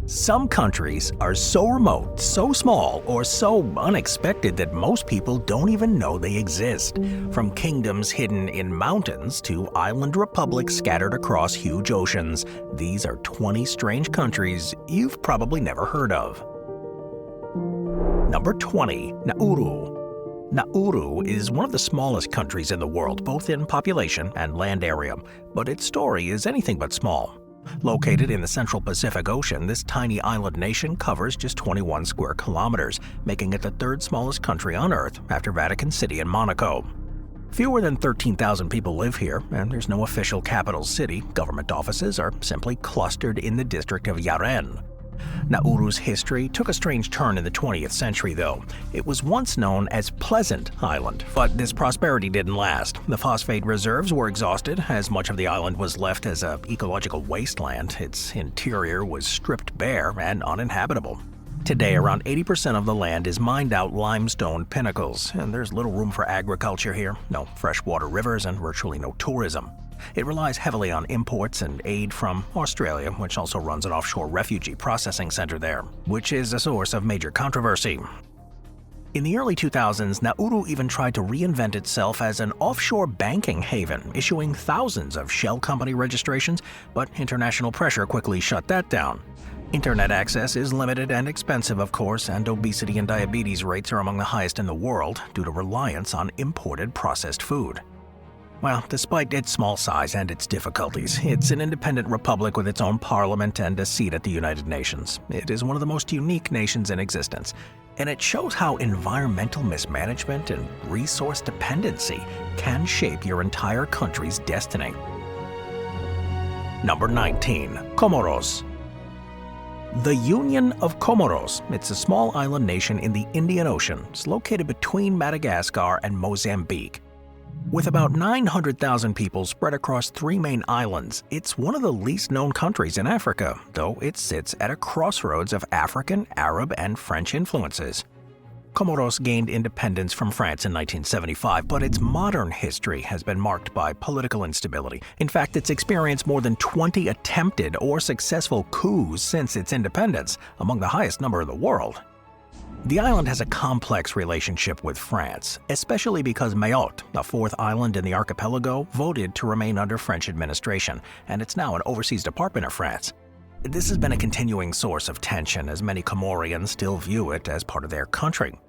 Some countries are so remote, so small, or so unexpected that most people don't even know they exist. From kingdoms hidden in mountains to island republics scattered across huge oceans, these are 20 strange countries you've probably never heard of. Number 20. Nauru. Nauru is one of the smallest countries in the world, both in population and land area, but its story is anything but small. Located in the Central Pacific Ocean, this tiny island nation covers just 21 square kilometers, making it the third smallest country on Earth after Vatican City and Monaco. Fewer than 13,000 people live here, and there's no official capital city. Government offices are simply clustered in the district of Yaren. Nauru's history took a strange turn in the 20th century, though. It was once known as Pleasant Island, but this prosperity didn't last. The phosphate reserves were exhausted, as much of the island was left as an ecological wasteland. Its interior was stripped bare and uninhabitable. Today, around 80% of the land is mined out limestone pinnacles, and there's little room for agriculture here, no freshwater rivers, and virtually no tourism. It relies heavily on imports and aid from Australia, which also runs an offshore refugee processing center there, which is a source of major controversy. In the early 2000s, Nauru even tried to reinvent itself as an offshore banking haven, issuing thousands of shell company registrations, but international pressure quickly shut that down. Internet access is limited and expensive, of course, and obesity and diabetes rates are among the highest in the world due to reliance on imported processed food. Well, despite its small size and its difficulties, it's an independent republic with its own parliament and a seat at the United Nations. It is one of the most unique nations in existence, and it shows how environmental mismanagement and resource dependency can shape your entire country's destiny. Number 19. Comoros. The Union of Comoros. It's a small island nation in the Indian Ocean. It's located between Madagascar and Mozambique. With about 900,000 people spread across 3 main islands, it's one of the least known countries in Africa, though it sits at a crossroads of African, Arab, and French influences. Comoros gained independence from France in 1975, but its modern history has been marked by political instability. In fact, it's experienced more than 20 attempted or successful coups since its independence, among the highest number in the world. The island has a complex relationship with France, especially because Mayotte, a fourth island in the archipelago, voted to remain under French administration, and it's now an overseas department of France. This has been a continuing source of tension, as many Comorians still view it as part of their country.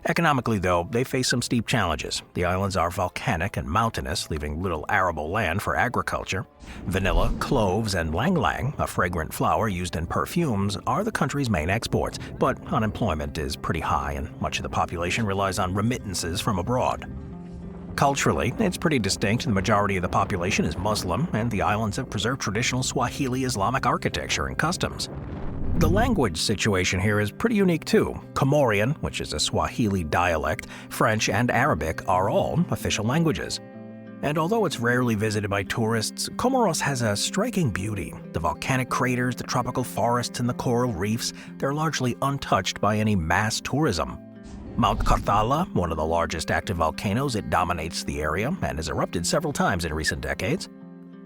Economically, though, they face some steep challenges. The islands are volcanic and mountainous, leaving little arable land for agriculture. Vanilla, cloves, and lang-lang, a fragrant flower used in perfumes, are the country's main exports, but unemployment is pretty high and much of the population relies on remittances from abroad. Culturally, it's pretty distinct. The majority of the population is Muslim, and the islands have preserved traditional Swahili Islamic architecture and customs. The language situation here is pretty unique too. Comorian, which is a Swahili dialect, French, and Arabic are all official languages. And although it's rarely visited by tourists, Comoros has a striking beauty. The volcanic craters, the tropical forests, and the coral reefs, they're largely untouched by any mass tourism. Mount Karthala, one of the largest active volcanoes, it dominates the area and has erupted several times in recent decades.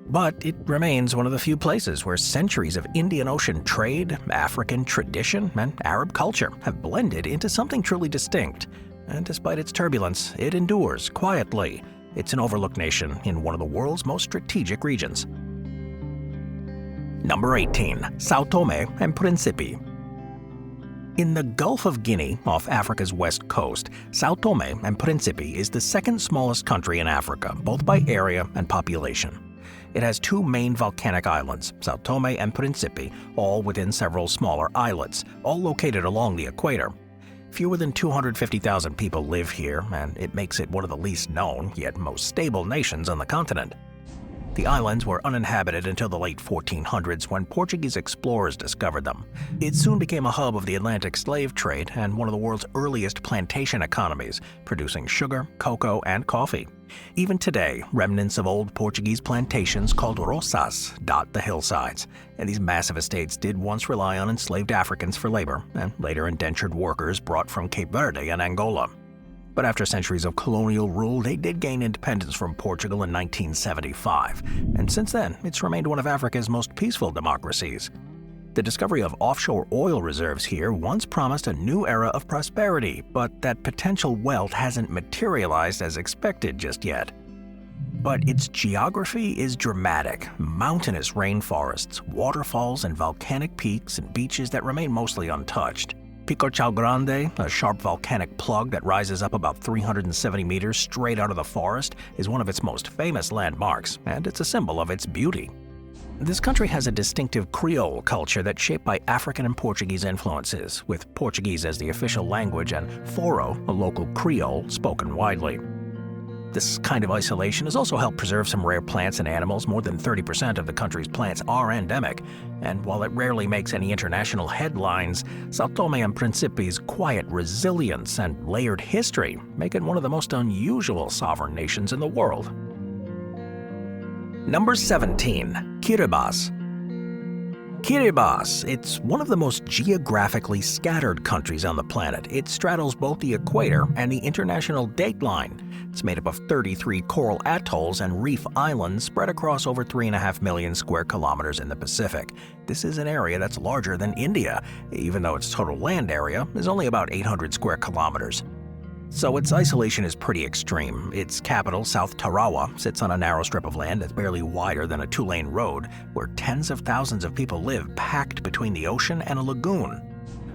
But it remains one of the few places where centuries of Indian Ocean trade, African tradition, and Arab culture have blended into something truly distinct. And despite its turbulence, it endures quietly. It's an overlooked nation in one of the world's most strategic regions. Number 18. São Tomé and Príncipe. In the Gulf of Guinea, off Africa's west coast, São Tomé and Príncipe is the second smallest country in Africa, both by area and population. It has 2 main volcanic islands, São Tomé and Príncipe, all within several smaller islets, all located along the equator. Fewer than 250,000 people live here, and it makes it one of the least known, yet most stable nations on the continent. The islands were uninhabited until the late 1400s when Portuguese explorers discovered them. It soon became a hub of the Atlantic slave trade and one of the world's earliest plantation economies, producing sugar, cocoa, and coffee. Even today, remnants of old Portuguese plantations called rosas dot the hillsides, and these massive estates did once rely on enslaved Africans for labor, and later indentured workers brought from Cape Verde and Angola. But after centuries of colonial rule, they did gain independence from Portugal in 1975, and since then, it's remained one of Africa's most peaceful democracies. The discovery of offshore oil reserves here once promised a new era of prosperity, but that potential wealth hasn't materialized as expected just yet. But its geography is dramatic. Mountainous rainforests, waterfalls, and volcanic peaks and beaches that remain mostly untouched. Pico Chao Grande, a sharp volcanic plug that rises up about 370 meters straight out of the forest, is one of its most famous landmarks, and it's a symbol of its beauty. This country has a distinctive Creole culture that's shaped by African and Portuguese influences, with Portuguese as the official language and Foro, a local Creole, spoken widely. This kind of isolation has also helped preserve some rare plants and animals. More than 30% of the country's plants are endemic, and while it rarely makes any international headlines, São Tomé and Príncipe's quiet resilience and layered history make it one of the most unusual sovereign nations in the world. Number 17. Kiribati. Kiribati, it's one of the most geographically scattered countries on the planet. It straddles both the equator and the international date line. It's made up of 33 coral atolls and reef islands spread across over 3.5 million square kilometers in the Pacific. This is an area that's larger than India, even though its total land area is only about 800 square kilometers. So its isolation is pretty extreme. Its capital, South Tarawa, sits on a narrow strip of land that's barely wider than a two-lane road, where tens of thousands of people live packed between the ocean and a lagoon.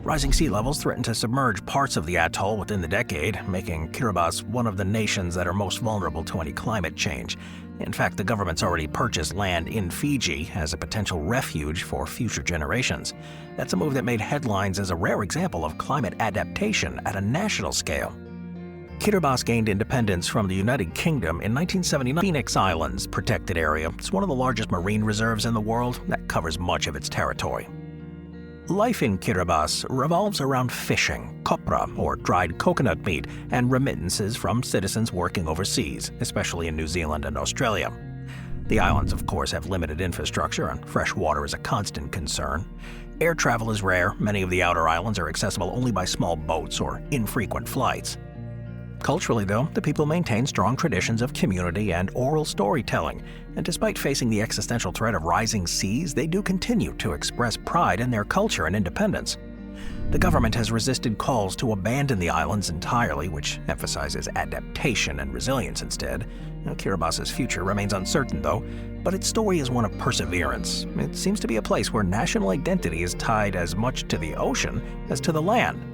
Rising sea levels threaten to submerge parts of the atoll within the decade, making Kiribati one of the nations that are most vulnerable to any climate change. In fact, the government's already purchased land in Fiji as a potential refuge for future generations. That's a move that made headlines as a rare example of climate adaptation at a national scale. Kiribati gained independence from the United Kingdom in 1979. Phoenix Islands protected area. It's one of the largest marine reserves in the world that covers much of its territory. Life in Kiribati revolves around fishing, copra, or dried coconut meat, and remittances from citizens working overseas, especially in New Zealand and Australia. The islands, of course, have limited infrastructure, and fresh water is a constant concern. Air travel is rare. Many of the outer islands are accessible only by small boats or infrequent flights. Culturally, though, the people maintain strong traditions of community and oral storytelling, and despite facing the existential threat of rising seas, they do continue to express pride in their culture and independence. The government has resisted calls to abandon the islands entirely, which emphasizes adaptation and resilience instead. Kiribati's future remains uncertain, though, but its story is one of perseverance. It seems to be a place where national identity is tied as much to the ocean as to the land.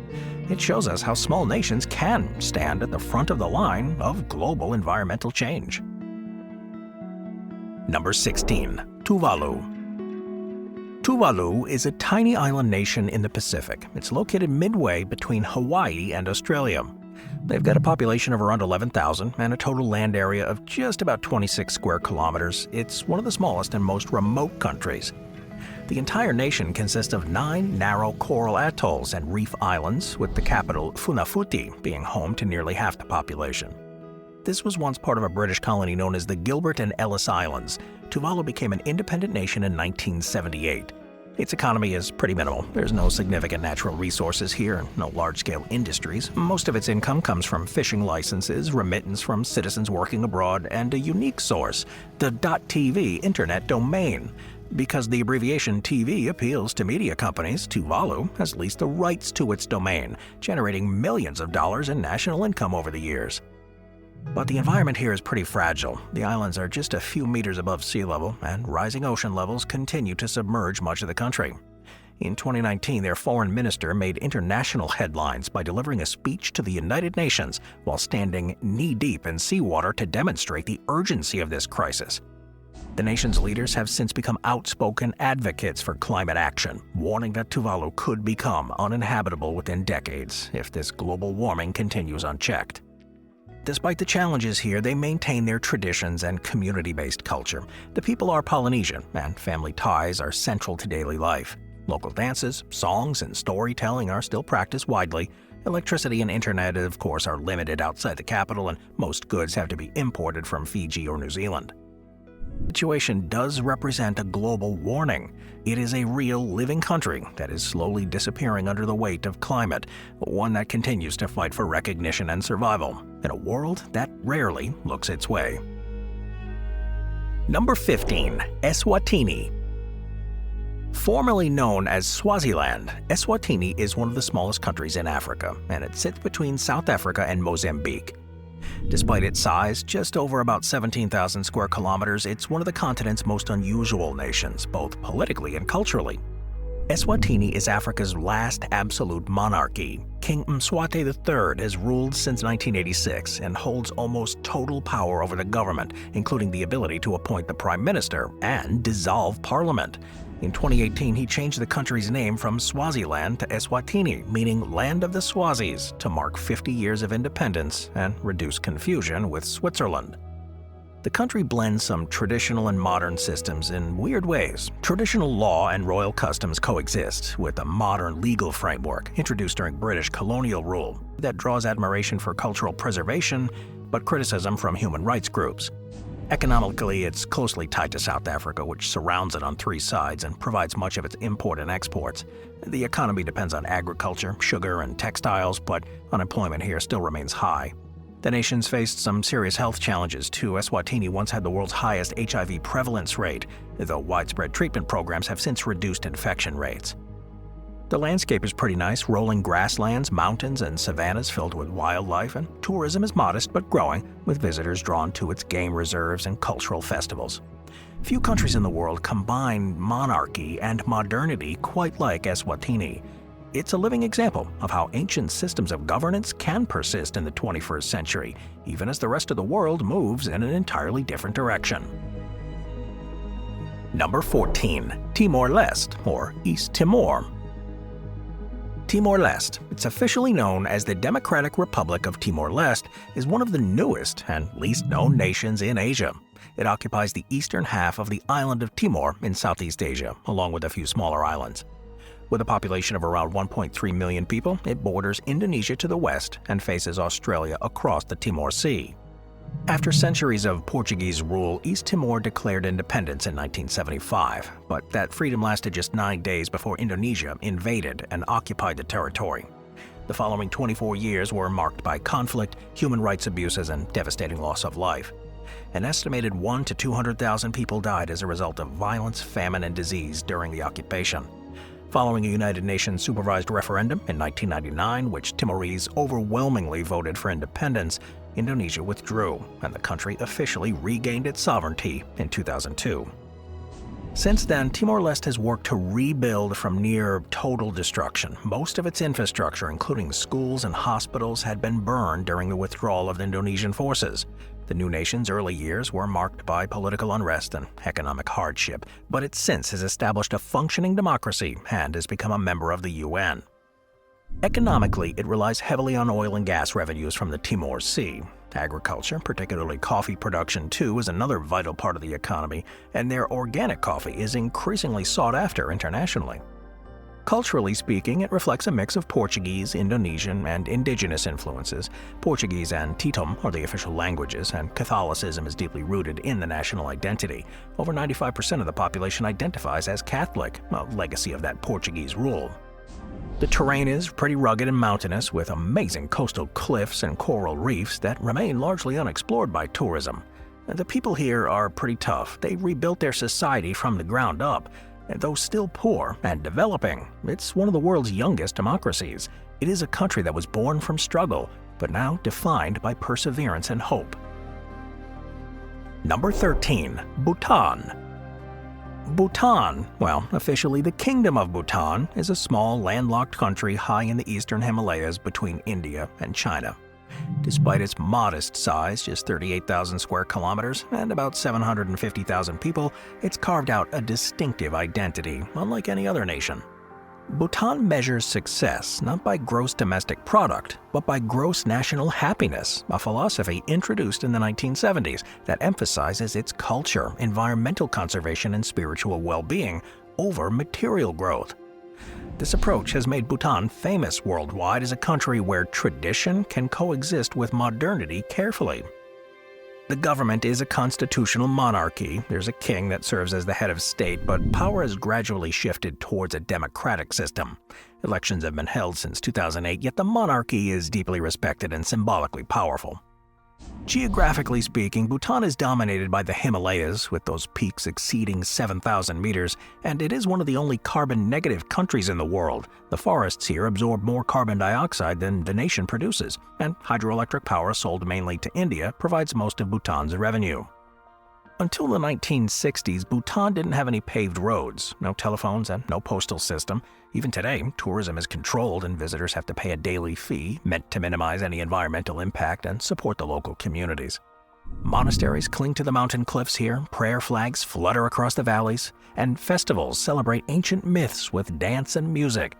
It shows us how small nations can stand at the front of the line of global environmental change. Number 16. Tuvalu. Tuvalu is a tiny island nation in the Pacific. It's located midway between Hawaii and Australia. They've got a population of around 11,000 and a total land area of just about 26 square kilometers. It's one of the smallest and most remote countries. The entire nation consists of 9 narrow coral atolls and reef islands, with the capital, Funafuti, being home to nearly half the population. This was once part of a British colony known as the Gilbert and Ellice Islands. Tuvalu became an independent nation in 1978. Its economy is pretty minimal. There's no significant natural resources here, no large-scale industries. Most of its income comes from fishing licenses, remittance from citizens working abroad, and a unique source, the .tv internet domain. Because the abbreviation TV appeals to media companies, Tuvalu has leased the rights to its domain, generating millions of dollars in national income over the years. But the environment here is pretty fragile. The islands are just a few meters above sea level, and rising ocean levels continue to submerge much of the country. In 2019, their foreign minister made international headlines by delivering a speech to the United Nations while standing knee-deep in seawater to demonstrate the urgency of this crisis. The nation's leaders have since become outspoken advocates for climate action, warning that Tuvalu could become uninhabitable within decades if this global warming continues unchecked. Despite the challenges here, they maintain their traditions and community-based culture. The people are Polynesian, and family ties are central to daily life. Local dances, songs, and storytelling are still practiced widely. Electricity and internet, of course, are limited outside the capital, and most goods have to be imported from Fiji or New Zealand. The situation does represent a global warning. It is a real living country that is slowly disappearing under the weight of climate, one that continues to fight for recognition and survival in a world that rarely looks its way. Number 15. Eswatini. Formerly known as Swaziland, Eswatini is one of the smallest countries in Africa, and it sits between South Africa and Mozambique. Despite its size, just over about 17,000 square kilometers, it's one of the continent's most unusual nations, both politically and culturally. Eswatini is Africa's last absolute monarchy. King Mswati III has ruled since 1986 and holds almost total power over the government, including the ability to appoint the prime minister and dissolve parliament. In 2018, he changed the country's name from Swaziland to Eswatini, meaning Land of the Swazis, to mark 50 years of independence and reduce confusion with Switzerland. The country blends some traditional and modern systems in weird ways. Traditional law and royal customs coexist with a modern legal framework introduced during British colonial rule that draws admiration for cultural preservation but criticism from human rights groups. Economically, it's closely tied to South Africa, which surrounds it on three sides and provides much of its import and exports. The economy depends on agriculture, sugar, and textiles, but unemployment here still remains high. The nation's faced some serious health challenges too. Eswatini once had the world's highest HIV prevalence rate, though widespread treatment programs have since reduced infection rates. The landscape is pretty nice, rolling grasslands, mountains, and savannas filled with wildlife, and tourism is modest but growing, with visitors drawn to its game reserves and cultural festivals. Few countries in the world combine monarchy and modernity quite like Eswatini. It's a living example of how ancient systems of governance can persist in the 21st century, even as the rest of the world moves in an entirely different direction. Number 14. Timor-Leste, or East Timor. Timor-Leste, it's officially known as the Democratic Republic of Timor-Leste, is one of the newest and least known nations in Asia. It occupies the eastern half of the island of Timor in Southeast Asia, along with a few smaller islands. With a population of around 1.3 million people, it borders Indonesia to the west and faces Australia across the Timor Sea. After centuries of Portuguese rule, East Timor declared independence in 1975, but that freedom lasted just 9 days before Indonesia invaded and occupied the territory. The following 24 years were marked by conflict, human rights abuses, and devastating loss of life. An estimated 100,000 to 200,000 people died as a result of violence, famine, and disease during the occupation. Following a United Nations supervised referendum in 1999, which Timorese overwhelmingly voted for independence, Indonesia withdrew, and the country officially regained its sovereignty in 2002. Since then, Timor-Leste has worked to rebuild from near total destruction. Most of its infrastructure, including schools and hospitals, had been burned during the withdrawal of the Indonesian forces. The new nation's early years were marked by political unrest and economic hardship, but it since has established a functioning democracy and has become a member of the UN. Economically, it relies heavily on oil and gas revenues from the Timor Sea. Agriculture, particularly coffee production too, is another vital part of the economy, and their organic coffee is increasingly sought after internationally. Culturally speaking, it reflects a mix of Portuguese, Indonesian, and indigenous influences. Portuguese and Tetum are the official languages, and Catholicism is deeply rooted in the national identity. Over 95% of the population identifies as Catholic, a legacy of that Portuguese rule. The terrain is pretty rugged and mountainous, with amazing coastal cliffs and coral reefs that remain largely unexplored by tourism. The people here are pretty tough. They rebuilt their society from the ground up. And though still poor and developing, it's one of the world's youngest democracies. It is a country that was born from struggle, but now defined by perseverance and hope. Number 13. Bhutan. Bhutan, well, officially the Kingdom of Bhutan, is a small landlocked country high in the eastern Himalayas between India and China. Despite its modest size, just 38,000 square kilometers and about 750,000 people, it's carved out a distinctive identity, unlike any other nation. Bhutan measures success not by gross domestic product, but by gross national happiness, a philosophy introduced in the 1970s that emphasizes its culture, environmental conservation, and spiritual well-being over material growth. This approach has made Bhutan famous worldwide as a country where tradition can coexist with modernity carefully. The government is a constitutional monarchy. There's a king that serves as the head of state, but power has gradually shifted towards a democratic system. Elections have been held since 2008, yet the monarchy is deeply respected and symbolically powerful. Geographically speaking, Bhutan is dominated by the Himalayas, with those peaks exceeding 7,000 meters, and it is one of the only carbon-negative countries in the world. The forests here absorb more carbon dioxide than the nation produces, and hydroelectric power sold mainly to India provides most of Bhutan's revenue. Until the 1960s, Bhutan didn't have any paved roads, no telephones, and no postal system. Even today, tourism is controlled and visitors have to pay a daily fee meant to minimize any environmental impact and support the local communities. Monasteries cling to the mountain cliffs here, prayer flags flutter across the valleys, and festivals celebrate ancient myths with dance and music.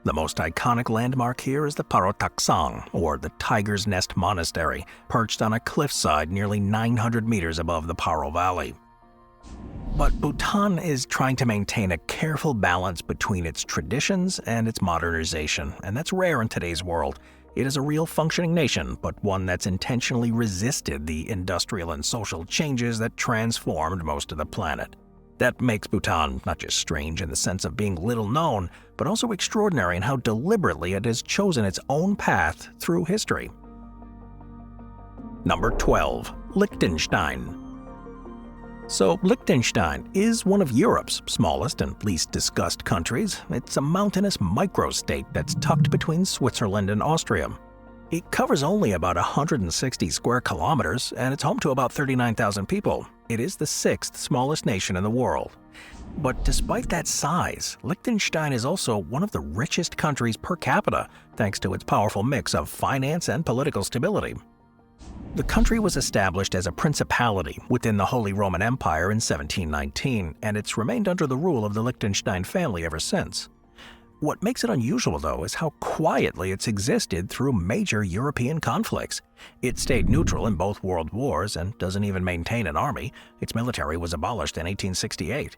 The most iconic landmark here is the Parotaksang, or the Tiger's Nest Monastery, perched on a cliffside nearly 900 meters above the Paro Valley. But Bhutan is trying to maintain a careful balance between its traditions and its modernization, and that's rare in today's world. It is a real functioning nation, but one that's intentionally resisted the industrial and social changes that transformed most of the planet. That makes Bhutan not just strange in the sense of being little known, but also extraordinary in how deliberately it has chosen its own path through history. Number 12. Liechtenstein. So Liechtenstein is one of Europe's smallest and least discussed countries. It's a mountainous microstate that's tucked between Switzerland and Austria. It covers only about 160 square kilometers, and it's home to about 39,000 people. It is the sixth smallest nation in the world. But despite that size, Liechtenstein is also one of the richest countries per capita, thanks to its powerful mix of finance and political stability. The country was established as a principality within the Holy Roman Empire in 1719, and it's remained under the rule of the Liechtenstein family ever since. What makes it unusual, though, is how quietly it's existed through major European conflicts. It stayed neutral in both world wars and doesn't even maintain an army. Its military was abolished in 1868.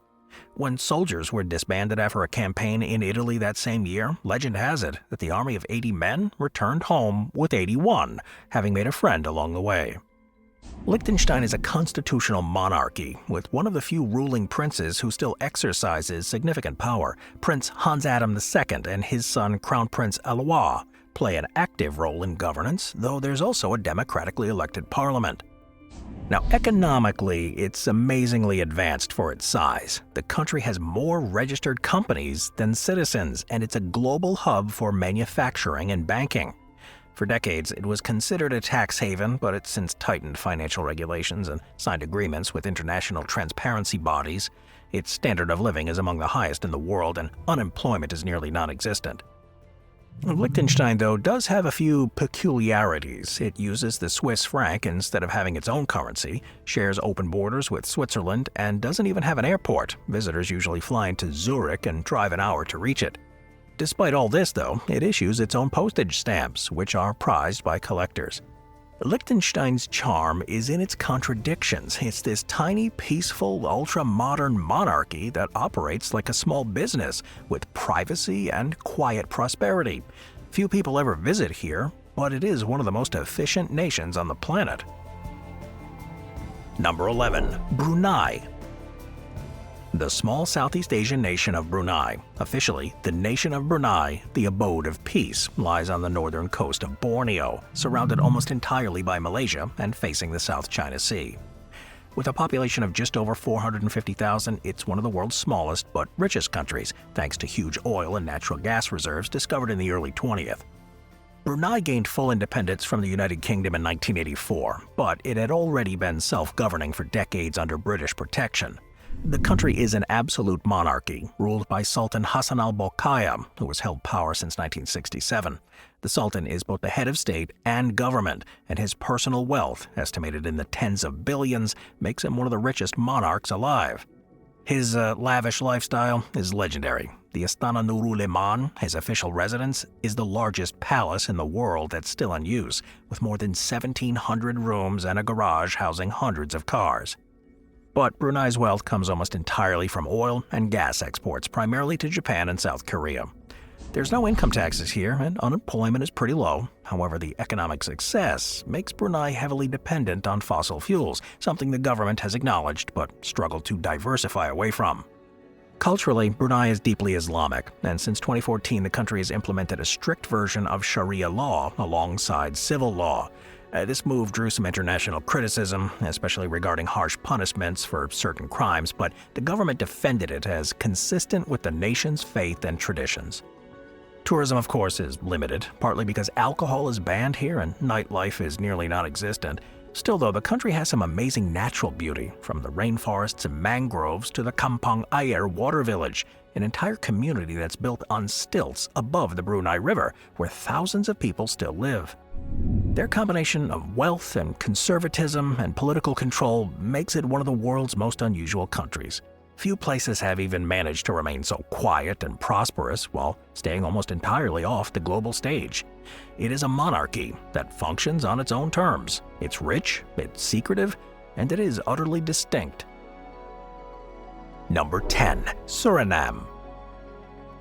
When soldiers were disbanded after a campaign in Italy that same year, legend has it that the army of 80 men returned home with 81, having made a friend along the way. Liechtenstein is a constitutional monarchy, with one of the few ruling princes who still exercises significant power. Prince Hans Adam II and his son Crown Prince Alois play an active role in governance, though there's also a democratically elected parliament. Now, economically, it's amazingly advanced for its size. The country has more registered companies than citizens, and it's a global hub for manufacturing and banking. For decades, it was considered a tax haven, but it's since tightened financial regulations and signed agreements with international transparency bodies. Its standard of living is among the highest in the world, and unemployment is nearly non-existent. Liechtenstein, though, does have a few peculiarities. It uses the Swiss franc instead of having its own currency, shares open borders with Switzerland, and doesn't even have an airport. Visitors usually fly into Zurich and drive an hour to reach it. Despite all this, though, it issues its own postage stamps, which are prized by collectors. Liechtenstein's charm is in its contradictions. It's this tiny, peaceful, ultra-modern monarchy that operates like a small business with privacy and quiet prosperity. Few people ever visit here, but it is one of the most efficient nations on the planet. Number 11. Brunei. The small Southeast Asian nation of Brunei, officially the Nation of Brunei, the abode of peace, lies on the northern coast of Borneo, surrounded almost entirely by Malaysia and facing the South China Sea. With a population of just over 450,000, it's one of the world's smallest but richest countries, thanks to huge oil and natural gas reserves discovered in the early 20th. Brunei gained full independence from the United Kingdom in 1984, but it had already been self-governing for decades under British protection. The country is an absolute monarchy, ruled by Sultan Hassan al-Bolkiah, who has held power since 1967. The Sultan is both the head of state and government, and his personal wealth, estimated in the tens of billions, makes him one of the richest monarchs alive. His lavish lifestyle is legendary. The Istana Nurul Iman, his official residence, is the largest palace in the world that's still in use, with more than 1,700 rooms and a garage housing hundreds of cars. But Brunei's wealth comes almost entirely from oil and gas exports, primarily to Japan and South Korea. There's no income taxes here, and unemployment is pretty low. However, the economic success makes Brunei heavily dependent on fossil fuels, something the government has acknowledged but struggled to diversify away from. Culturally, Brunei is deeply Islamic, and since 2014 the country has implemented a strict version of Sharia law alongside civil law. This move drew some international criticism, especially regarding harsh punishments for certain crimes, but the government defended it as consistent with the nation's faith and traditions. Tourism, of course, is limited, partly because alcohol is banned here and nightlife is nearly non-existent. Still, though, the country has some amazing natural beauty, from the rainforests and mangroves to the Kampong Ayer water village, an entire community that's built on stilts above the Brunei River, where thousands of people still live. Their combination of wealth and conservatism and political control makes it one of the world's most unusual countries. Few places have even managed to remain so quiet and prosperous while staying almost entirely off the global stage. It is a monarchy that functions on its own terms. It's rich, it's secretive, and it is utterly distinct. Number 10. Suriname.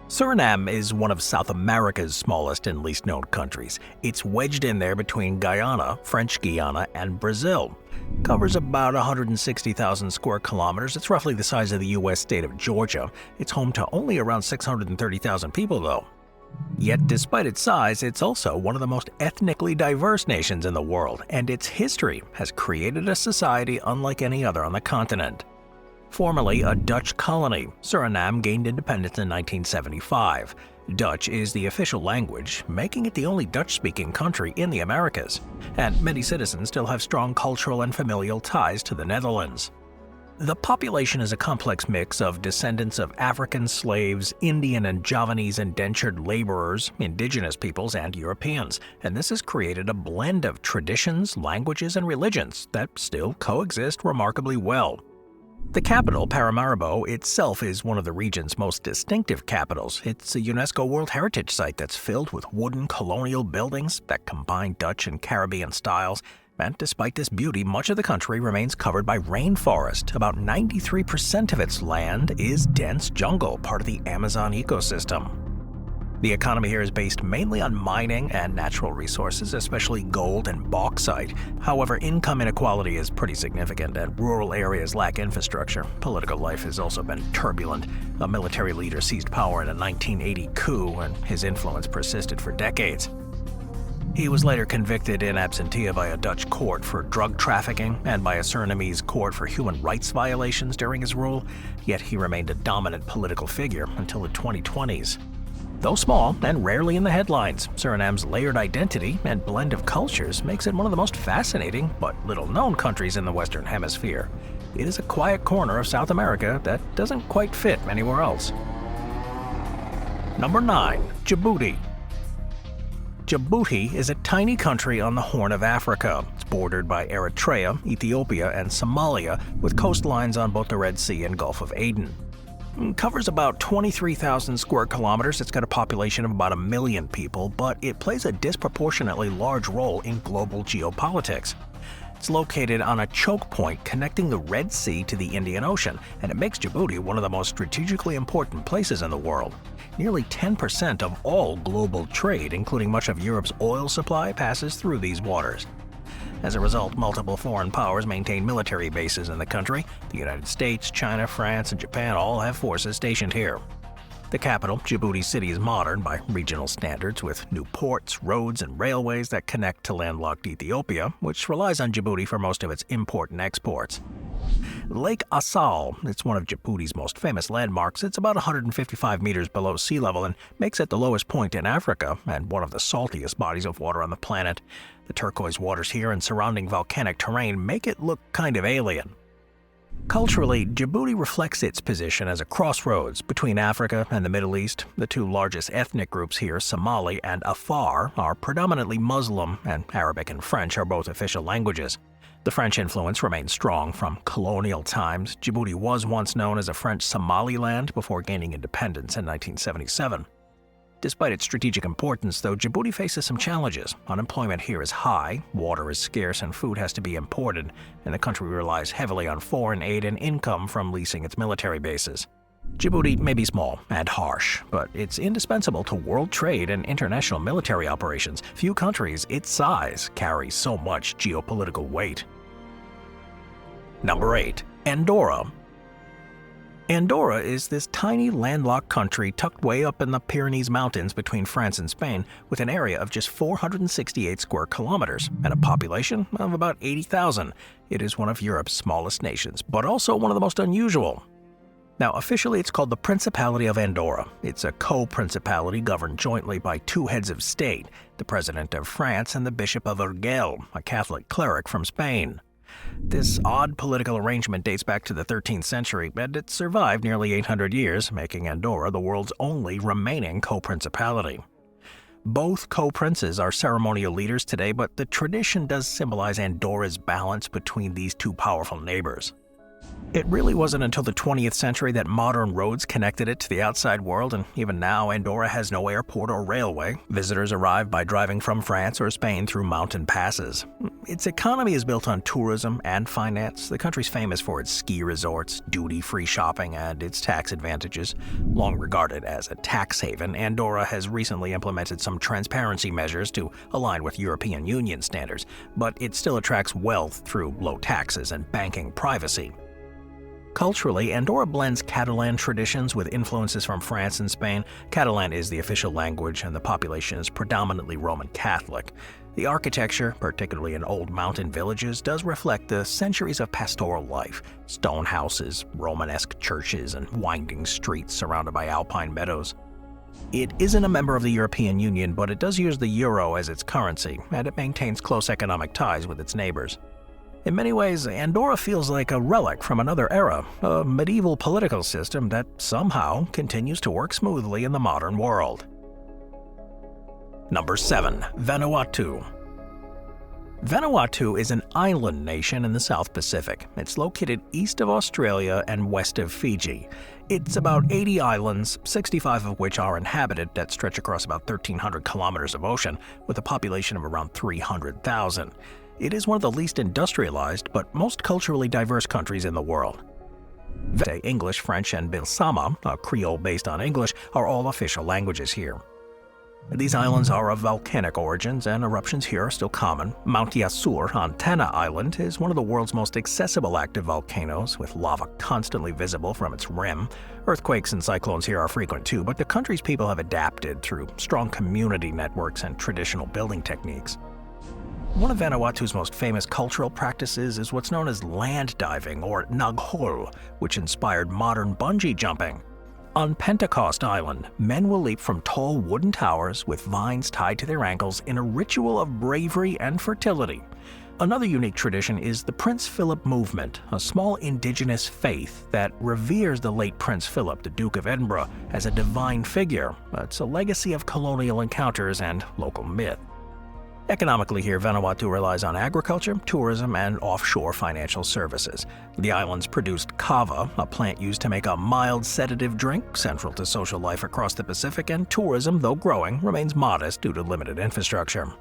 Suriname is one of South America's smallest and least known countries. It's wedged in there between Guyana, French Guiana, and Brazil. Covers about 160,000 square kilometers. It's roughly the size of the U.S. state of Georgia. It's home to only around 630,000 people, though. Yet, despite its size, it's also one of the most ethnically diverse nations in the world, and its history has created a society unlike any other on the continent. Formerly a Dutch colony, Suriname gained independence in 1975. Dutch is the official language, making it the only Dutch-speaking country in the Americas, and many citizens still have strong cultural and familial ties to the Netherlands. The population is a complex mix of descendants of African slaves, Indian and Javanese indentured laborers, indigenous peoples, and Europeans, and this has created a blend of traditions, languages, and religions that still coexist remarkably well. The capital, Paramaribo, itself is one of the region's most distinctive capitals. It's a UNESCO World Heritage Site that's filled with wooden colonial buildings that combine Dutch and Caribbean styles. And despite this beauty, much of the country remains covered by rainforest. About 93% of its land is dense jungle, part of the Amazon ecosystem. The economy here is based mainly on mining and natural resources, especially gold and bauxite. However, income inequality is pretty significant, and rural areas lack infrastructure. Political life has also been turbulent. A military leader seized power in a 1980 coup, and his influence persisted for decades. He was later convicted in absentia by a Dutch court for drug trafficking and by a Surinamese court for human rights violations during his rule, yet he remained a dominant political figure until the 2020s. Though small and rarely in the headlines, Suriname's layered identity and blend of cultures makes it one of the most fascinating but little-known countries in the Western Hemisphere. It is a quiet corner of South America that doesn't quite fit anywhere else. Number 9. Djibouti. Djibouti is a tiny country on the Horn of Africa. It's bordered by Eritrea, Ethiopia, and Somalia, with coastlines on both the Red Sea and Gulf of Aden. It covers about 23,000 square kilometers. It's got a population of about 1 million people, but it plays a disproportionately large role in global geopolitics. It's located on a choke point connecting the Red Sea to the Indian Ocean, and it makes Djibouti one of the most strategically important places in the world. Nearly 10% of all global trade, including much of Europe's oil supply, passes through these waters. As a result, multiple foreign powers maintain military bases in the country. The United States, China, France, and Japan all have forces stationed here. The capital, Djibouti City, is modern by regional standards, with new ports, roads, and railways that connect to landlocked Ethiopia, which relies on Djibouti for most of its import and exports. Lake Assal, it's one of Djibouti's most famous landmarks. It's about 155 meters below sea level and makes it the lowest point in Africa and one of the saltiest bodies of water on the planet. The turquoise waters here and surrounding volcanic terrain make it look kind of alien. Culturally, Djibouti reflects its position as a crossroads between Africa and the Middle East. The two largest ethnic groups here, Somali and Afar, are predominantly Muslim, and Arabic and French are both official languages. The French influence remains strong from colonial times. Djibouti was once known as a French Somaliland before gaining independence in 1977. Despite its strategic importance, though, Djibouti faces some challenges. Unemployment here is high, water is scarce, and food has to be imported, and the country relies heavily on foreign aid and income from leasing its military bases. Djibouti may be small and harsh, but it's indispensable to world trade and international military operations. Few countries its size carry so much geopolitical weight. Number 8. Andorra. Andorra is this tiny landlocked country tucked way up in the Pyrenees Mountains between France and Spain, with an area of just 468 square kilometers and a population of about 80,000. It is one of Europe's smallest nations, but also one of the most unusual. Now, officially it's called the Principality of Andorra. It's a co-principality governed jointly by two heads of state, the President of France and the Bishop of Urgell, a Catholic cleric from Spain. This odd political arrangement dates back to the 13th century, and it survived nearly 800 years, making Andorra the world's only remaining co-principality. Both co-princes are ceremonial leaders today, but the tradition does symbolize Andorra's balance between these two powerful neighbors. It really wasn't until the 20th century that modern roads connected it to the outside world, and even now Andorra has no airport or railway. Visitors arrive by driving from France or Spain through mountain passes. Its economy is built on tourism and finance. The country's famous for its ski resorts, duty-free shopping, and its tax advantages. Long regarded as a tax haven, Andorra has recently implemented some transparency measures to align with European Union standards, but it still attracts wealth through low taxes and banking privacy. Culturally, Andorra blends Catalan traditions with influences from France and Spain. Catalan is the official language, and the population is predominantly Roman Catholic. The architecture, particularly in old mountain villages, does reflect the centuries of pastoral life. Stone houses, Romanesque churches, and winding streets surrounded by alpine meadows. It isn't a member of the European Union, but it does use the euro as its currency, and it maintains close economic ties with its neighbors. In many ways, Andorra feels like a relic from another era, a medieval political system that somehow continues to work smoothly in the modern world. Number 7. Vanuatu. Vanuatu is an island nation in the South Pacific. It's located east of Australia and west of Fiji. It's about 80 islands, 65 of which are inhabited, that stretch across about 1,300 kilometers of ocean, with a population of around 300,000. It is one of the least industrialized but most culturally diverse countries in the world. English, French, and Bilsama, a Creole based on English, are all official languages here. These islands are of volcanic origins, and eruptions here are still common. Mount Yasur on Tanna Island is one of the world's most accessible active volcanoes, with lava constantly visible from its rim. Earthquakes and cyclones here are frequent too, but the country's people have adapted through strong community networks and traditional building techniques. One of Vanuatu's most famous cultural practices is what's known as land diving, or naghol, which inspired modern bungee jumping. On Pentecost Island, men will leap from tall wooden towers with vines tied to their ankles in a ritual of bravery and fertility. Another unique tradition is the Prince Philip movement, a small indigenous faith that reveres the late Prince Philip, the Duke of Edinburgh, as a divine figure. It's a legacy of colonial encounters and local myth. Economically here, Vanuatu relies on agriculture, tourism, and offshore financial services. The islands produced kava, a plant used to make a mild sedative drink, central to social life across the Pacific, and tourism, though growing, remains modest due to limited infrastructure.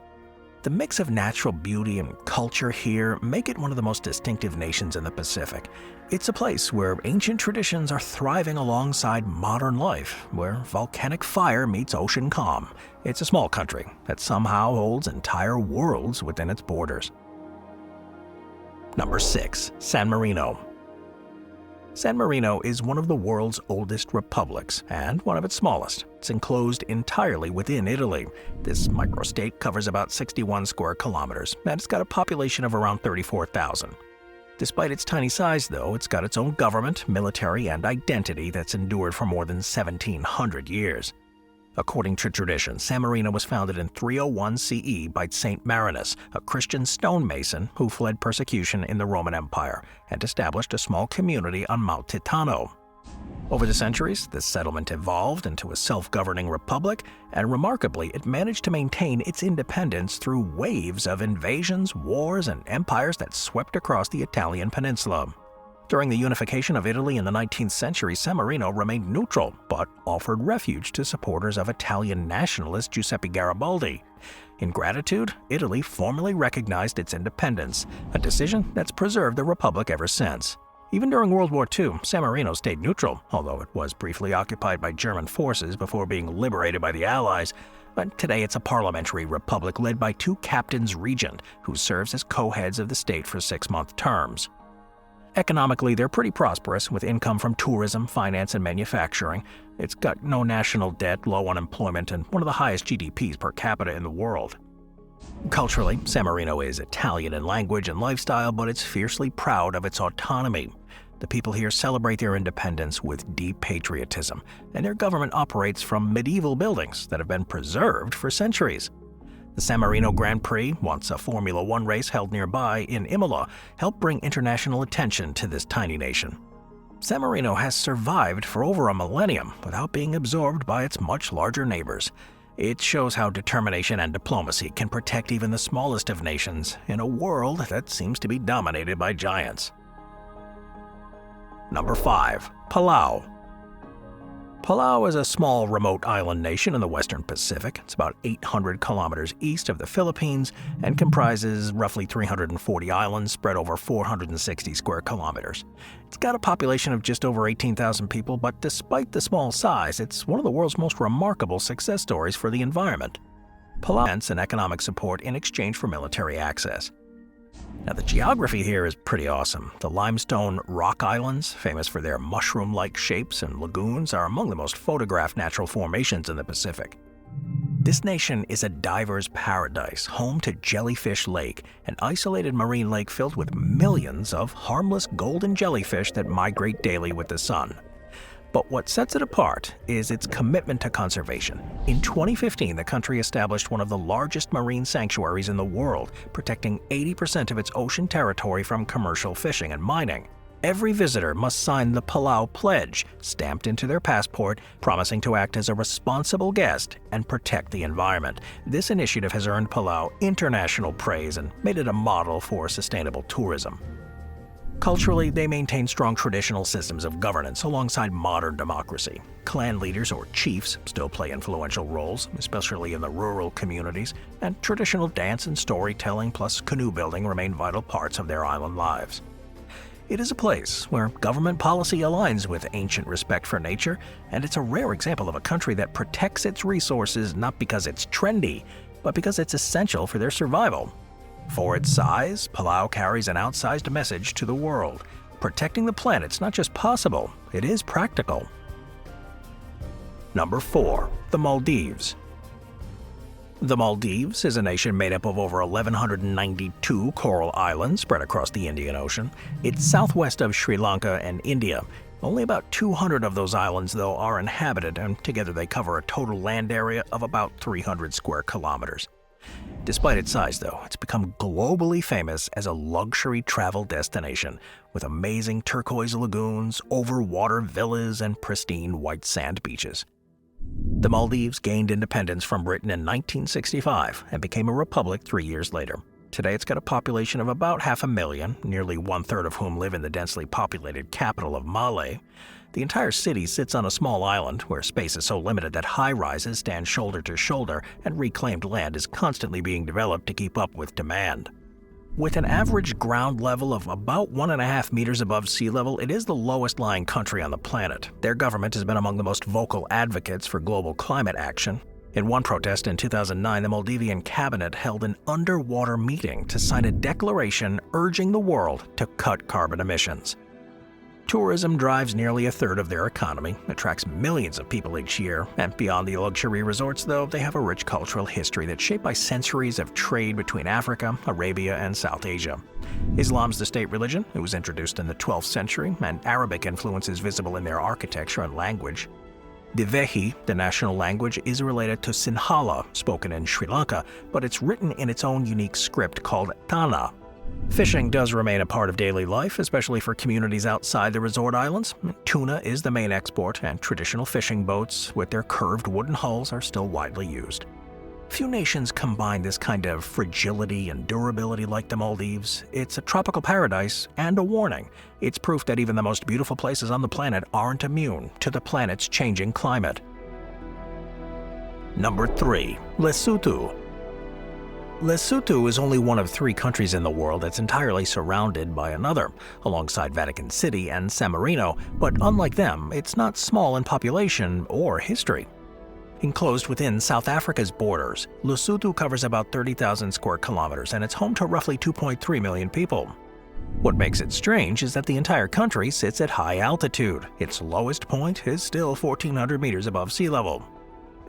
The mix of natural beauty and culture here make it one of the most distinctive nations in the Pacific. It's a place where ancient traditions are thriving alongside modern life, where volcanic fire meets ocean calm. It's a small country that somehow holds entire worlds within its borders. Number 6. San Marino. San Marino is one of the world's oldest republics and one of its smallest. It's enclosed entirely within Italy. This microstate covers about 61 square kilometers, and it's got a population of around 34,000. Despite its tiny size, though, it's got its own government, military, and identity that's endured for more than 1,700 years. According to tradition, San Marino was founded in 301 CE by Saint Marinus, a Christian stonemason who fled persecution in the Roman Empire and established a small community on Mount Titano. Over the centuries, this settlement evolved into a self-governing republic, and remarkably, it managed to maintain its independence through waves of invasions, wars, and empires that swept across the Italian peninsula. During the unification of Italy in the 19th century, San Marino remained neutral, but offered refuge to supporters of Italian nationalist Giuseppe Garibaldi. In gratitude, Italy formally recognized its independence, a decision that's preserved the republic ever since. Even during World War II, San Marino stayed neutral, although it was briefly occupied by German forces before being liberated by the Allies. But today it's a parliamentary republic led by two captains regent, who serves as co-heads of the state for 6-month terms. Economically, they're pretty prosperous, with income from tourism, finance, and manufacturing. It's got no national debt, low unemployment, and one of the highest GDPs per capita in the world. Culturally, San Marino is Italian in language and lifestyle, but it's fiercely proud of its autonomy. The people here celebrate their independence with deep patriotism, and their government operates from medieval buildings that have been preserved for centuries. The San Marino Grand Prix, once a Formula One race held nearby in Imola, helped bring international attention to this tiny nation. San Marino has survived for over a millennium without being absorbed by its much larger neighbors. It shows how determination and diplomacy can protect even the smallest of nations in a world that seems to be dominated by giants. Number 5. Palau. Palau is a small, remote island nation in the western Pacific. It's about 800 kilometers east of the Philippines and comprises roughly 340 islands spread over 460 square kilometers. It's got a population of just over 18,000 people, but despite the small size, it's one of the world's most remarkable success stories for the environment. Palau grants an economic support in exchange for military access. Now, the geography here is pretty awesome. The limestone rock islands, famous for their mushroom-like shapes and lagoons, are among the most photographed natural formations in the Pacific. This nation is a diver's paradise, home to Jellyfish Lake, an isolated marine lake filled with millions of harmless golden jellyfish that migrate daily with the sun. But what sets it apart is its commitment to conservation. In 2015, the country established one of the largest marine sanctuaries in the world, protecting 80% of its ocean territory from commercial fishing and mining. Every visitor must sign the Palau Pledge, stamped into their passport, promising to act as a responsible guest and protect the environment. This initiative has earned Palau international praise and made it a model for sustainable tourism. Culturally, they maintain strong traditional systems of governance alongside modern democracy. Clan leaders or chiefs still play influential roles, especially in the rural communities, and traditional dance and storytelling plus canoe building remain vital parts of their island lives. It is a place where government policy aligns with ancient respect for nature, and it's a rare example of a country that protects its resources not because it's trendy, but because it's essential for their survival. For its size, Palau carries an outsized message to the world. Protecting the planet's not just possible, it is practical. Number 4. The Maldives. The Maldives is a nation made up of over 1,192 coral islands spread across the Indian Ocean. It's southwest of Sri Lanka and India. Only about 200 of those islands, though, are inhabited, and together they cover a total land area of about 300 square kilometers. Despite its size, though, it's become globally famous as a luxury travel destination, with amazing turquoise lagoons, overwater villas, and pristine white sand beaches. The Maldives gained independence from Britain in 1965 and became a republic 3 years later. Today it's got a population of about 500,000, nearly one-third of whom live in the densely populated capital of Malé. The entire city sits on a small island where space is so limited that high-rises stand shoulder to shoulder and reclaimed land is constantly being developed to keep up with demand. With an average ground level of about 1.5 meters above sea level, it is the lowest-lying country on the planet. Their government has been among the most vocal advocates for global climate action. In one protest in 2009, the Maldivian cabinet held an underwater meeting to sign a declaration urging the world to cut carbon emissions. Tourism drives nearly a third of their economy, attracts millions of people each year, and beyond the luxury resorts, though, they have a rich cultural history that's shaped by centuries of trade between Africa, Arabia, and South Asia. Islam's the state religion. It was introduced in the 12th century, and Arabic influence is visible in their architecture and language. The Vehi, the national language, is related to Sinhala, spoken in Sri Lanka, but it's written in its own unique script called Tana. Fishing does remain a part of daily life, especially for communities outside the resort islands. Tuna is the main export, and traditional fishing boats with their curved wooden hulls are still widely used. Few nations combine this kind of fragility and durability like the Maldives. It's a tropical paradise and a warning. It's proof that even the most beautiful places on the planet aren't immune to the planet's changing climate. Number 3. Lesotho. Lesotho is only one of 3 countries in the world that's entirely surrounded by another, alongside Vatican City and San Marino, but unlike them, it's not small in population or history. Enclosed within South Africa's borders, Lesotho covers about 30,000 square kilometers and it's home to roughly 2.3 million people. What makes it strange is that the entire country sits at high altitude. Its lowest point is still 1,400 meters above sea level.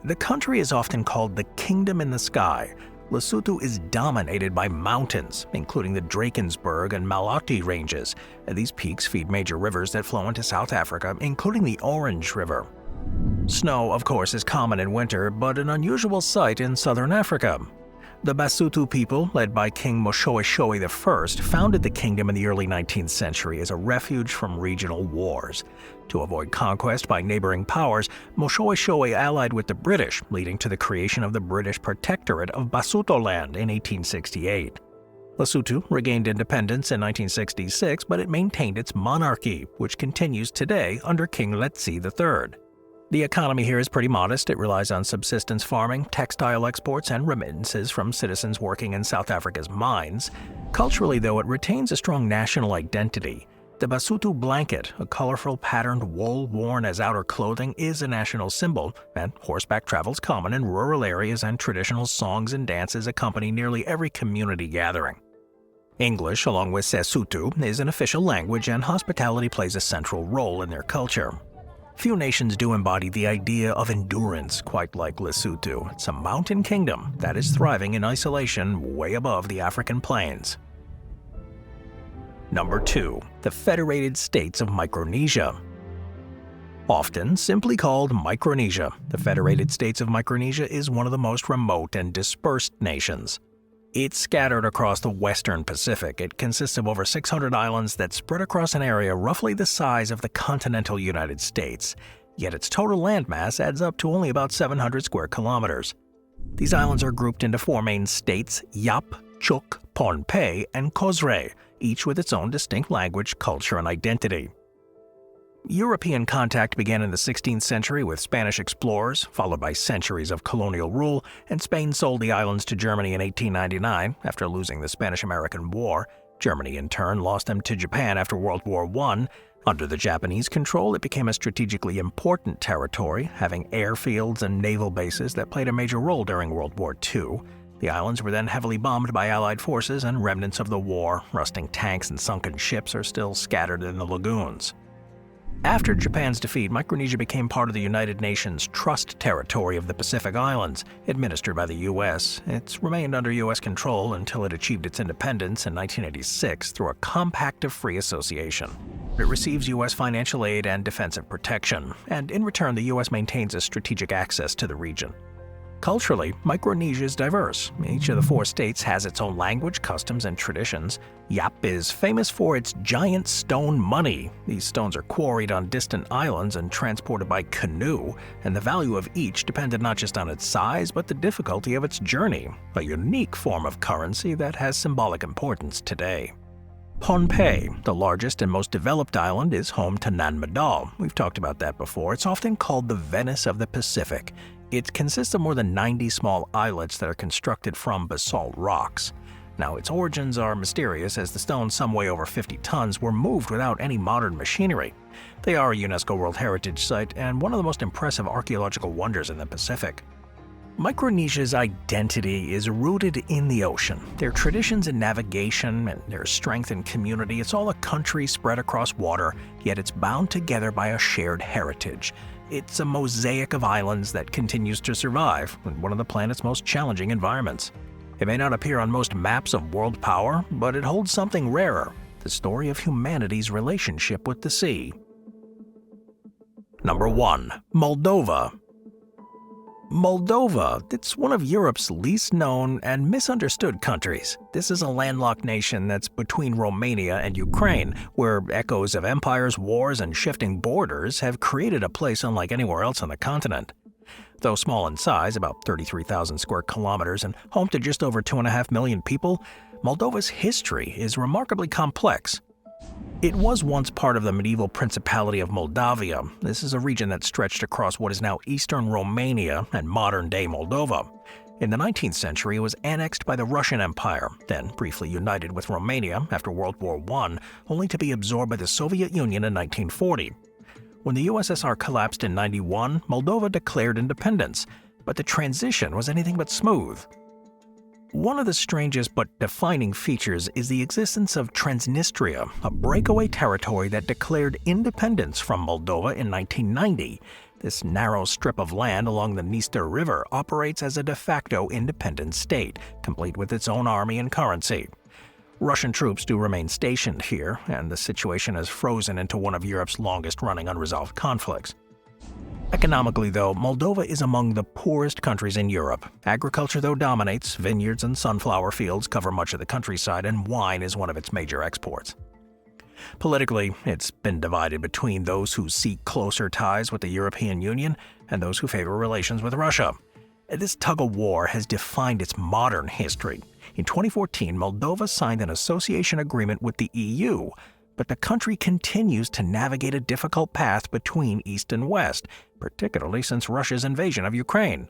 The country is often called the Kingdom in the Sky. Lesotho is dominated by mountains, including the Drakensberg and Maldives ranges. These peaks feed major rivers that flow into South Africa, including the Orange River. Snow, of course, is common in winter, but an unusual sight in southern Africa. The Basotho people, led by King Moshoeshoe I, founded the kingdom in the early 19th century as a refuge from regional wars. To avoid conquest by neighboring powers, Moshoeshoe allied with the British, leading to the creation of the British Protectorate of Basutoland in 1868. Lesotho regained independence in 1966, but it maintained its monarchy, which continues today under King Letsie III. The economy here is pretty modest. It relies on subsistence farming, textile exports, and remittances from citizens working in South Africa's mines. Culturally, though, it retains a strong national identity. The Basotho blanket, a colorful patterned wool worn as outer clothing, is a national symbol, and horseback travel is common in rural areas, and traditional songs and dances accompany nearly every community gathering. English, along with Sesotho, is an official language, and hospitality plays a central role in their culture. Few nations do embody the idea of endurance quite like Lesotho. It's a mountain kingdom that is thriving in isolation way above the African plains. Number 2. The Federated States of Micronesia. Often simply called Micronesia, the Federated States of Micronesia is one of the most remote and dispersed nations. It's scattered across the western Pacific. It consists of over 600 islands that spread across an area roughly the size of the continental United States, yet its total landmass adds up to only about 700 square kilometers. These islands are grouped into 4 main states: Yap, Chuuk, Pohnpei, and Kosrae, each with its own distinct language, culture, and identity. European contact began in the 16th century with Spanish explorers, followed by centuries of colonial rule, and Spain sold the islands to Germany in 1899 after losing the Spanish-American War. Germany, in turn, lost them to Japan after World War I. Under the Japanese control, it became a strategically important territory, having airfields and naval bases that played a major role during World War II. The islands were then heavily bombed by Allied forces, and remnants of the war, rusting tanks and sunken ships, are still scattered in the lagoons. After Japan's defeat, Micronesia became part of the United Nations Trust Territory of the Pacific Islands, administered by the U.S. It's remained under U.S. control until it achieved its independence in 1986 through a Compact of Free Association. It receives U.S. financial aid and defensive protection, and in return the U.S. maintains a strategic access to the region. Culturally, Micronesia is diverse. Each of the 4 states has its own language, customs, and traditions. Yap is famous for its giant stone money. These stones are quarried on distant islands and transported by canoe, and the value of each depended not just on its size, but the difficulty of its journey, a unique form of currency that has symbolic importance today. Pohnpei, the largest and most developed island, is home to Nanmadol. We've talked about that before. It's often called the Venice of the Pacific. It consists of more than 90 small islets that are constructed from basalt rocks. Now, its origins are mysterious, as the stones, some weigh over 50 tons, were moved without any modern machinery. They are a UNESCO World Heritage Site and one of the most impressive archaeological wonders in the Pacific. Micronesia's identity is rooted in the ocean. Their traditions in navigation and their strength in community, it's all a country spread across water, yet it's bound together by a shared heritage. It's a mosaic of islands that continues to survive in one of the planet's most challenging environments. It may not appear on most maps of world power, but it holds something rarer: the story of humanity's relationship with the sea. Number 1. Moldova. Moldova, it's one of Europe's least known and misunderstood countries. This is a landlocked nation that's between Romania and Ukraine, where echoes of empires, wars, and shifting borders have created a place unlike anywhere else on the continent. Though small in size, about 33,000 square kilometers, and home to just over 2.5 million people, Moldova's history is remarkably complex. It was once part of the medieval Principality of Moldavia. This is a region that stretched across what is now eastern Romania and modern-day Moldova. In the 19th century, it was annexed by the Russian Empire, then briefly united with Romania after World War I, only to be absorbed by the Soviet Union in 1940. When the USSR collapsed in 1991, Moldova declared independence, but the transition was anything but smooth. One of the strangest but defining features is the existence of Transnistria, a breakaway territory that declared independence from Moldova in 1990. This narrow strip of land along the Dniester River operates as a de facto independent state, complete with its own army and currency. Russian troops do remain stationed here, and the situation has frozen into one of Europe's longest-running unresolved conflicts. Economically, though, Moldova is among the poorest countries in Europe. Agriculture, though, dominates. Vineyards and sunflower fields cover much of the countryside, and wine is one of its major exports. Politically, it's been divided between those who seek closer ties with the European Union and those who favor relations with Russia. This tug-of-war has defined its modern history. In 2014, Moldova signed an association agreement with the EU, but the country continues to navigate a difficult path between East and West, particularly since Russia's invasion of Ukraine.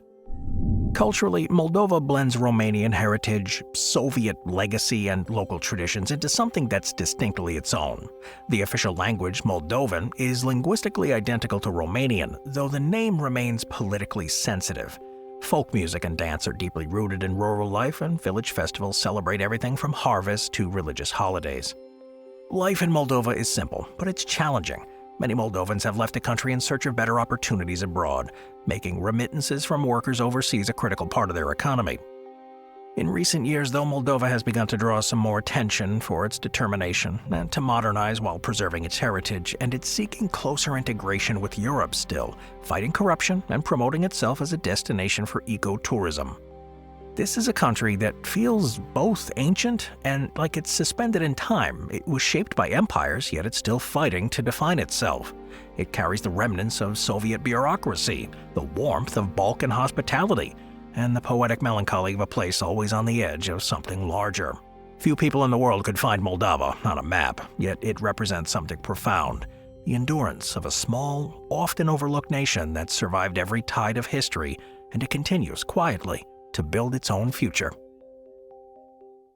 Culturally, Moldova blends Romanian heritage, Soviet legacy, and local traditions into something that's distinctly its own. The official language, Moldovan, is linguistically identical to Romanian, though the name remains politically sensitive. Folk music and dance are deeply rooted in rural life, and village festivals celebrate everything from harvest to religious holidays. Life in Moldova is simple, but it's challenging. Many Moldovans have left the country in search of better opportunities abroad, making remittances from workers overseas a critical part of their economy. In recent years, though, Moldova has begun to draw some more attention for its determination and to modernize while preserving its heritage, and it's seeking closer integration with Europe still, fighting corruption and promoting itself as a destination for eco-tourism. This is a country that feels both ancient and like it's suspended in time. It was shaped by empires, yet it's still fighting to define itself. It carries the remnants of Soviet bureaucracy, the warmth of Balkan hospitality, and the poetic melancholy of a place always on the edge of something larger. Few people in the world could find Moldova on a map, yet it represents something profound. The endurance of a small, often overlooked nation that survived every tide of history, and it continues quietly to build its own future.